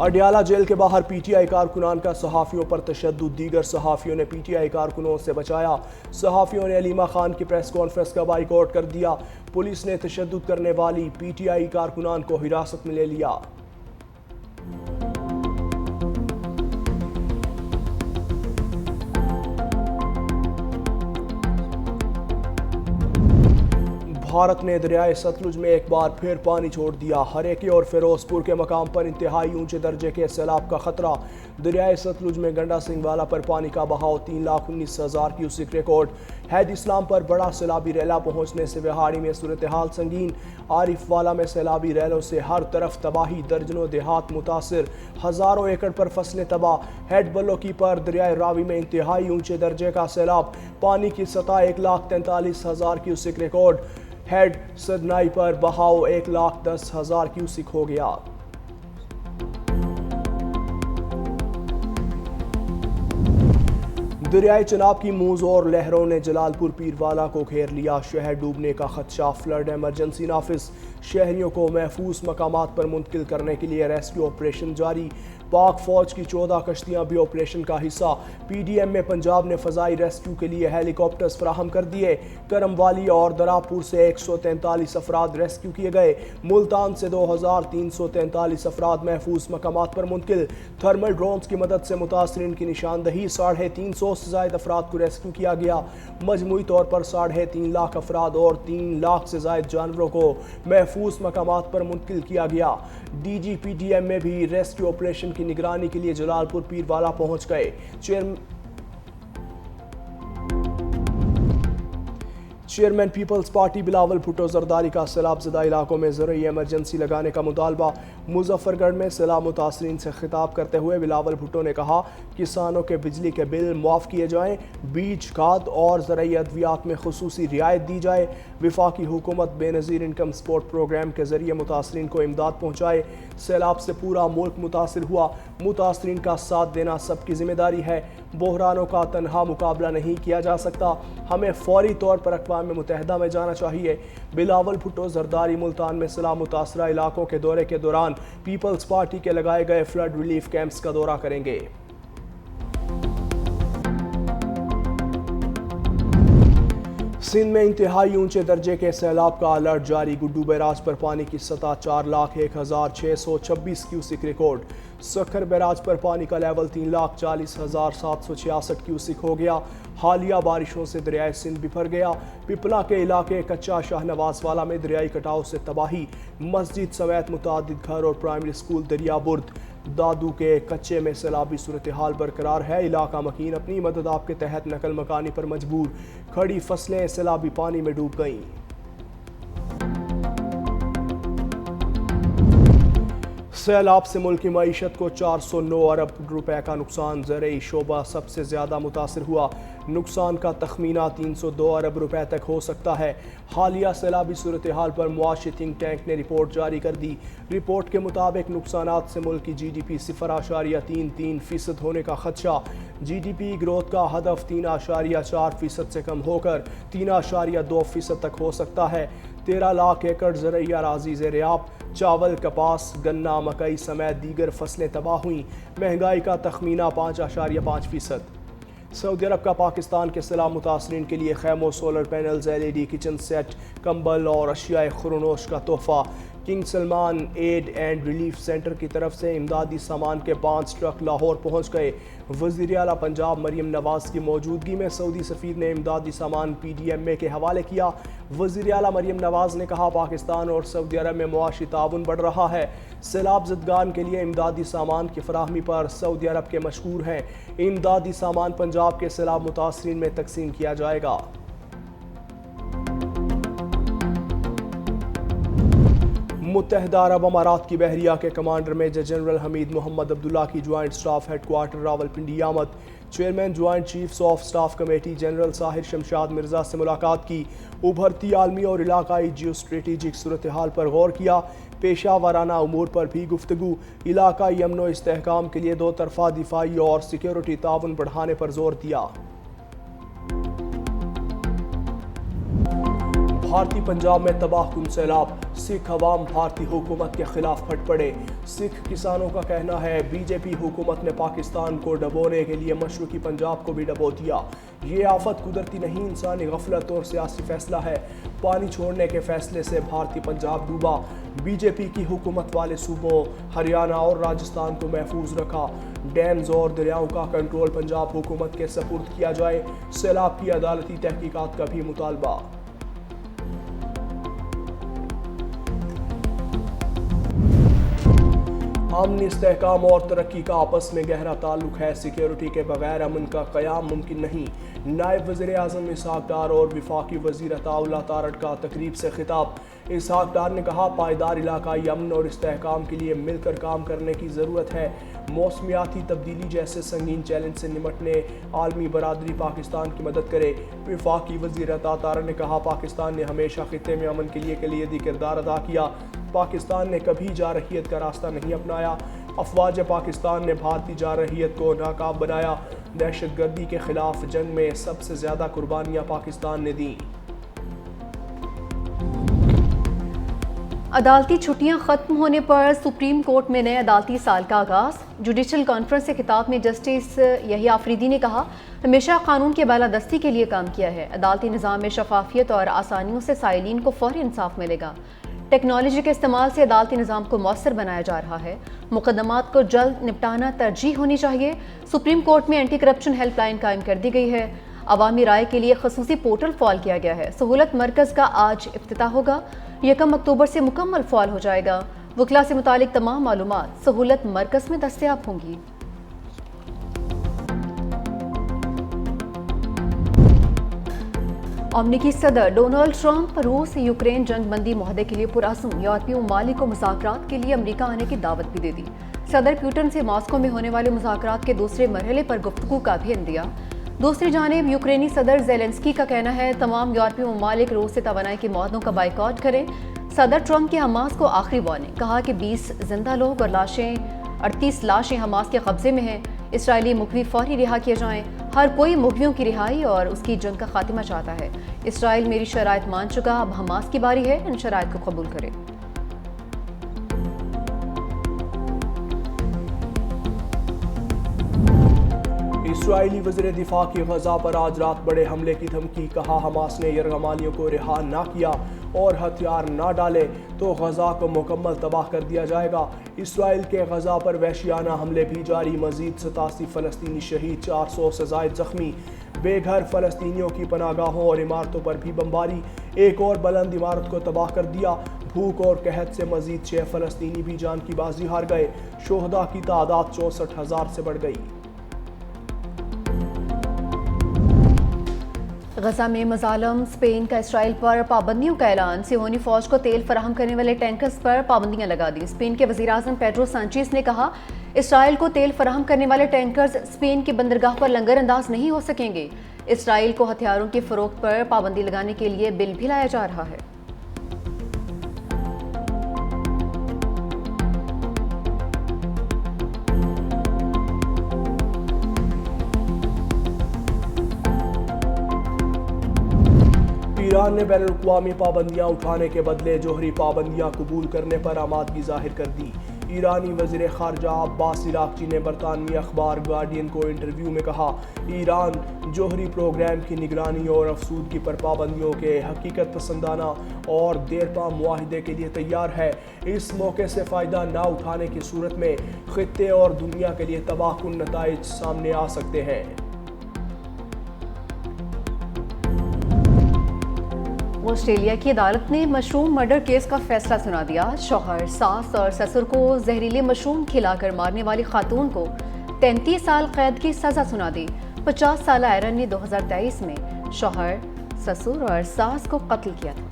Adiala jail کے باہر P T I کارکنان کا صحافیوں پر تشدد، دیگر صحافیوں نے پی ٹی آئی کارکنوں سے بچایا۔ صحافیوں نے علیمہ خان کی پریس کانفرنس کا بائیکاٹ کر دیا۔ پولیس نے تشدد کرنے والی پی ٹی آئی کارکنان کو حراست میں لے لیا۔ بھارت نے دریائے ستلج میں ایک بار پھر پانی چھوڑ دیا۔ ہریکی اور فیروز پور کے مقام پر انتہائی اونچے درجے کے سیلاب کا خطرہ۔ دریائے ستلج میں گنڈا سنگھ والا پر پانی کا بہاؤ 3,19,000 کیوسک ریکارڈ۔ ہیڈ اسلام پر بڑا سیلابی ریلا پہنچنے سے وہاڑی میں صورتحال سنگین۔ عارف والا میں سیلابی ریلوں سے ہر طرف تباہی، درجنوں دیہات متاثر، ہزاروں ایکڑ پر فصلیں تباہ۔ ہیڈ بلوکی پر دریائے راوی میں انتہائی اونچے درجے کا سیلاب، پانی کی سطح 1,43,000 کیوسک ریکارڈ۔ ہیڈ سدنائی پر بہاؤ 1,10,000 کیوسک ہو گیا۔ دریائے چناب کی موج اور لہروں نے جلال پور پیروالا کو گھیر لیا۔ شہر ڈوبنے کا خدشہ، فلڈ ایمرجنسی نافذ۔ شہریوں کو محفوظ مقامات پر منتقل کرنے کے لیے ریسکیو آپریشن جاری۔ پاک فوج کی 14 کشتیاں بھی آپریشن کا حصہ۔ پی ڈی ایم میں پنجاب نے فضائی ریسکیو کے لیے ہیلی کاپٹرز فراہم کر دیے۔ کرم والی اور دراپور سے 143 افراد ریسکیو کیے گئے۔ ملتان سے 2,343 افراد محفوظ مقامات پر منتقل۔ تھرمل ڈرونز کی مدد سے متاثرین کی نشاندہی، 350 سے زائد افراد کو ریسکیو کیا گیا۔ مجموعی طور پر 3.5 لاکھ افراد اور 3 لاکھ سے زائد جانوروں کو محفوظ مقامات پر منتقل کیا گیا۔ D G P D M میں بھی ریسکیو آپریشن کی نگرانی کے لیے جلال پور پیروالا پہنچ گئے۔ Chairman peoples party Bilawal Bhutto Zardari کا سیلاب زدہ علاقوں میں زرعی ایمرجنسی لگانے کا مطالبہ۔ مظفر گڑھ میں سیلاب متاثرین سے خطاب کرتے ہوئے بلاول بھٹو نے کہا، کسانوں کے بجلی کے بل معاف کیے جائیں، بیج، کھاد اور زرعی ادویات میں خصوصی رعایت دی جائے۔ وفاقی حکومت بے نظیر انکم سپورٹ پروگرام کے ذریعے متاثرین کو امداد پہنچائے۔ سیلاب سے پورا ملک متاثر ہوا، متاثرین کا ساتھ دینا سب کی ذمہ داری ہے۔ بحرانوں کا تنہا مقابلہ نہیں کیا جا سکتا، ہمیں فوری طور پر اقوام متحدہ میں جانا چاہیے۔ بلاول بھٹو زرداری ملتان میں سیلاب متاثرہ علاقوں کے دورے کے دوران پیپلز پارٹی کے لگائے گئے فلڈ ریلیف کیمپس کا دورہ کریں گے۔ سندھ میں انتہائی اونچے درجے کے سیلاب کا الرٹ جاری۔ گڈو بیراج پر پانی کی سطح 4,01,626 کیوسک ریکارڈ۔ سکھر بیراج پر پانی کا لیول 3,40,766 کیوسک ہو گیا۔ حالیہ بارشوں سے دریائے سندھ بفر گیا۔ پپلا کے علاقے کچا شاہ نواز والا میں دریائی کٹاؤ سے تباہی، مسجد سمیت متعدد گھر اور پرائمری اسکول دریا برد۔ دادو کے کچے میں سیلابی صورتحال برقرار ہے، علاقہ مکین اپنی مدد آپ کے تحت نقل مکانی پر مجبور۔ کھڑی فصلیں سیلابی پانی میں ڈوب گئیں۔ سیلاب سے ملک کی معیشت کو 409 ارب روپے کا نقصان، زرعی شعبہ سب سے زیادہ متاثر ہوا۔ نقصان کا تخمینہ 302 ارب روپے تک ہو سکتا ہے۔ حالیہ سیلابی صورتحال پر معاشی تھنک ٹینک نے رپورٹ جاری کر دی۔ رپورٹ کے مطابق نقصانات سے ملک کی جی ڈی پی 0.33% ہونے کا خدشہ۔ جی ڈی پی گروتھ کا ہدف 3.4% سے کم ہو کر 3.2% تک ہو سکتا ہے۔ 13 لاکھ ایکڑ زرعی اراضی زیر آب، چاول، کپاس، گنا، مکئی سمیت دیگر فصلیں تباہ ہوئیں۔ مہنگائی کا تخمینہ 5.5%۔ سعودی عرب کا پاکستان کے سیلاب متاثرین کے لیے خیموں، solar panels, LED kitchen set, کمبل اور اشیاء خورنوش کا تحفہ۔ King Salman aid and relief centre کی طرف سے امدادی سامان کے 5 ٹرک لاہور پہنچ گئے۔ وزیر اعلیٰ پنجاب مریم نواز کی موجودگی میں سعودی سفیر نے امدادی سامان پی ڈی ایم اے کے حوالے کیا۔ وزیر اعلیٰ مریم نواز نے کہا، پاکستان اور سعودی عرب میں معاشی تعاون بڑھ رہا ہے۔ سیلاب زدگان کے لیے امدادی سامان کی فراہمی پر سعودی عرب کے مشکور ہیں۔ امدادی سامان پنجاب کے سیلاب متاثرین میں تقسیم کیا جائے گا۔ متحدہ عرب امارات کی بحریہ کے commander major general Hamid Mohammed Abdullah کی joint staff head quarter Rawalpindi آمد۔ Chairman joint chiefs of staff committee general Sahir Shamshad Mirza سے ملاقات کی۔ ابھرتی عالمی اور علاقائی جیو اسٹریٹجک صورتحال پر غور کیا۔ پیشہ ورانہ امور پر بھی گفتگو۔ علاقائی امن و استحکام کے لیے 2 طرفہ دفاعی اور سیکیورٹی تعاون بڑھانے پر زور دیا۔ بھارتی پنجاب میں تباہ کن سیلاب، سکھ عوام بھارتی حکومت کے خلاف پھٹ پڑے۔ سکھ کسانوں کا کہنا ہے بی جے پی حکومت نے پاکستان کو ڈبونے کے لیے مشرقی پنجاب کو بھی ڈبو دیا۔ یہ آفت قدرتی نہیں، انسانی غفلت اور سیاسی فیصلہ ہے۔ پانی چھوڑنے کے فیصلے سے بھارتی پنجاب ڈوبا۔ بی جے پی کی حکومت والے صوبوں ہریانہ اور راجستھان کو محفوظ رکھا۔ ڈیمز اور دریاؤں کا کنٹرول پنجاب حکومت کے سپرد کیا جائے۔ سیلاب کی عدالتی تحقیقات کا بھی مطالبہ۔ امن، استحکام اور ترقی کا آپس میں گہرا تعلق ہے۔ سیکیورٹی کے بغیر امن کا قیام ممکن نہیں۔ نائب وزیر اعظم اسحاق ڈار اور وفاقی وزیر عطا اللہ تارڑ کا تقریب سے خطاب۔ اسحاق ڈار نے کہا پائیدار علاقائی امن اور استحکام کے لیے مل کر کام کرنے کی ضرورت ہے۔ موسمیاتی تبدیلی جیسے سنگین چیلنج سے نمٹنے عالمی برادری پاکستان کی مدد کرے۔ وفاقی وزیر عطا تارڑ نے کہا پاکستان نے ہمیشہ خطے میں امن کے لیے کلیدی کردار ادا کیا۔ پاکستان نے کبھی جارحیت کا راستہ نہیں اپنایا۔ افواج پاکستان نے بھارتی جارحیت کو ناکام بنایا۔ دہشت گردی کے خلاف جنگ میں سب سے زیادہ قربانیاں پاکستان نے دیں۔ عدالتی چھٹیاں ختم ہونے پر سپریم کورٹ میں نئے عدالتی سال کا آغاز۔ جوڈیشل کانفرنس سے خطاب میں جسٹس یحییٰ آفریدی نے کہا ہمیشہ قانون کے بالادستی کے لیے کام کیا ہے۔ عدالتی نظام میں شفافیت اور آسانیوں سے سائلین کو فوری انصاف ملے گا۔ ٹیکنالوجی کے استعمال سے عدالتی نظام کو مؤثر بنایا جا رہا ہے۔ مقدمات کو جلد نپٹانا ترجیح ہونی چاہیے۔ سپریم کورٹ میں اینٹی کرپشن ہیلپ لائن قائم کر دی گئی ہے۔ عوامی رائے کے لیے خصوصی پورٹل فعال کیا گیا ہے۔ سہولت مرکز کا آج افتتاح ہوگا۔ 1 اکتوبر سے مکمل فعال ہو جائے گا۔ وکلاء سے متعلق تمام معلومات سہولت مرکز میں دستیاب ہوں گی۔ امریکی صدر ڈونلڈ ٹرمپ روس یوکرین جنگ بندی معاہدے کے لیے پرعزم یورپی ممالک کو مذاکرات کے لیے امریکہ آنے کی دعوت بھی دے دی۔ صدر پوٹن سے ماسکو میں ہونے والے مذاکرات کے دوسرے مرحلے پر گفتگو کا بھی عندیہ۔ دوسری جانب یوکرینی صدر زیلنسکی کا کہنا ہے تمام یورپی ممالک روس سے توانائی کے معاہدوں کا بائیکاٹ کریں۔ صدر ٹرمپ کی حماس کو آخری وارننگ، کہا کہ 20 زندہ لوگ اور 38 لاشیں حماس کے قبضے میں ہیں۔ اسرائیلی مغوی فوری رہا کیے جائیں۔ ہر کوئی مغویوں کی رہائی اور اس کی جنگ کا خاتمہ چاہتا ہے۔ اسرائیل میری شرائط مان چکا، اب حماس کی باری ہے ان شرائط کو قبول کرے۔ اسرائیلی وزیر دفاع کی غزہ پر آج رات بڑے حملے کی دھمکی، کہا حماس نے یرغمالیوں کو رہا نہ کیا اور ہتھیار نہ ڈالے تو غزہ کو مکمل تباہ کر دیا جائے گا۔ اسرائیل کے غزہ پر وحشیانہ حملے بھی جاری، مزید 87 فلسطینی شہید، 400 سے زائد زخمی۔ بے گھر فلسطینیوں کی پناہ گاہوں اور عمارتوں پر بھی بمباری، ایک اور بلند عمارت کو تباہ کر دیا۔ بھوک اور قحط سے مزید 6 فلسطینی بھی جان کی بازی ہار گئے۔ شہداء کی تعداد 64,000 سے بڑھ گئی۔ غزہ میں مظالم، اسپین کا اسرائیل پر پابندیوں کا اعلان، صہیونی فوج کو تیل فراہم کرنے والے ٹینکرز پر پابندیاں لگا دی۔ اسپین کے وزیر اعظم پیڈرو سانچیز نے کہا اسرائیل کو تیل فراہم کرنے والے ٹینکرز اسپین کی بندرگاہ پر لنگر انداز نہیں ہو سکیں گے۔ اسرائیل کو ہتھیاروں کی فروخت پر پابندی لگانے کے لیے بل بھی لایا جا رہا ہے۔ ایران نے بین الاقوامی پابندیاں اٹھانے کے بدلے جوہری پابندیاں قبول کرنے پر آمادگی ظاہر کر دی۔ ایرانی وزیر خارجہ عباس عراقچی نے برطانوی اخبار گارڈین کو انٹرویو میں کہا ایران جوہری پروگرام کی نگرانی اور افزودگی پر پابندیوں کے حقیقت پسندانہ اور دیرپا معاہدے کے لیے تیار ہے۔ اس موقع سے فائدہ نہ اٹھانے کی صورت میں خطے اور دنیا کے لیے تباہ کن نتائج سامنے آ سکتے ہیں۔ آسٹریلیا کی عدالت نے مشروم مرڈر کیس کا فیصلہ سنا دیا۔ شوہر، ساس اور سسر کو زہریلے مشروم کھلا کر مارنے والی خاتون کو 33 سال قید کی سزا سنا دی۔ 50 سالہ ایرن نے 2023 میں شوہر، سسر اور ساس کو قتل کیا تھا۔